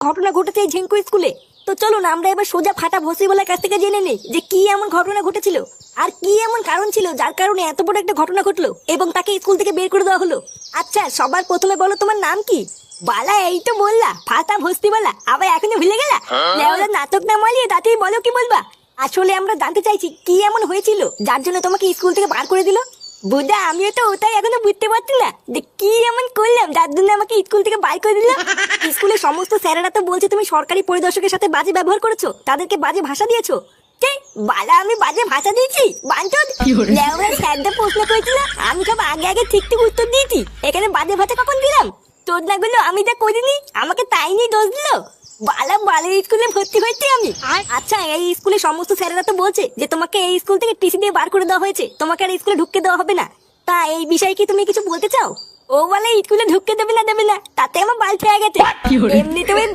ঘটনা ঘটেছে এই ঝেঙ্কু স্কুলে। তো চলো না আমরা এবার সোজা ফাটা ভসিওয়ালার কাছ থেকে জেনে নিই যে কি এমন ঘটনা ঘটেছিল আর কি এমন কারণ ছিল যার কারণে এত বড় একটা ঘটনা ঘটলো এবং তাকে স্কুল থেকে বের করে দেওয়া হলো। আচ্ছা সবার প্রথমে বলো তোমার নাম কি? বালা এই তো বললা ফাটা ভস্তিওয়ালা, আবার এখনো ভুলে গেলা? লেওলা নাটক না মালিয়ে তাতেই বলো কি বলবা। আসলে আমরা জানতে চাইছি কি এমন হয়েছিল যার জন্য তোমাকে স্কুল থেকে বার করে দিল। বুঝা আমিও তো ওটাই এখনো বুঝতে পারছি না যে কি এমন করলাম যার জন্য আমাকে স্কুল থেকে বার করে দিল। স্কুলের সমস্ত স্যারেরা তো বলছে তুমি সরকারি পরিদর্শকের সাথে বাজে ব্যবহার করেছো, তাদেরকে বাজে ভাষা দিয়েছো। বালা আমি বাজে ভাষা দিয়েছি? বাঞ্চদ লেওরা স্যারটা প্রশ্ন করেছিল, আমি সব আগে আগে ঠিক ঠিক উত্তর দিয়েছি, এখানে বাজে ভাষা কখন দিলাম? তোর না গুলো আমি যা করিনি আমাকে তাই নিয়ে দোষ দিল। বালা বালের স্কুলে ভর্তি হয়েছি আমি। আচ্ছা এই স্কুলে সমস্ত স্যারেরা তো বলছে যে তোমাকে এই স্কুল থেকে টিসি দিয়ে বার করে দেওয়া হয়েছে, তোমাকে আর স্কুলে ঢুকতে দেওয়া হবে না। তা এই বিষয়ে কি তুমি কিছু বলতে চাও? ও বলে স্কুলে ঢুকতে দেবে না তাতে আমার বাল খেয়ে গেছে। এমনিতে ওই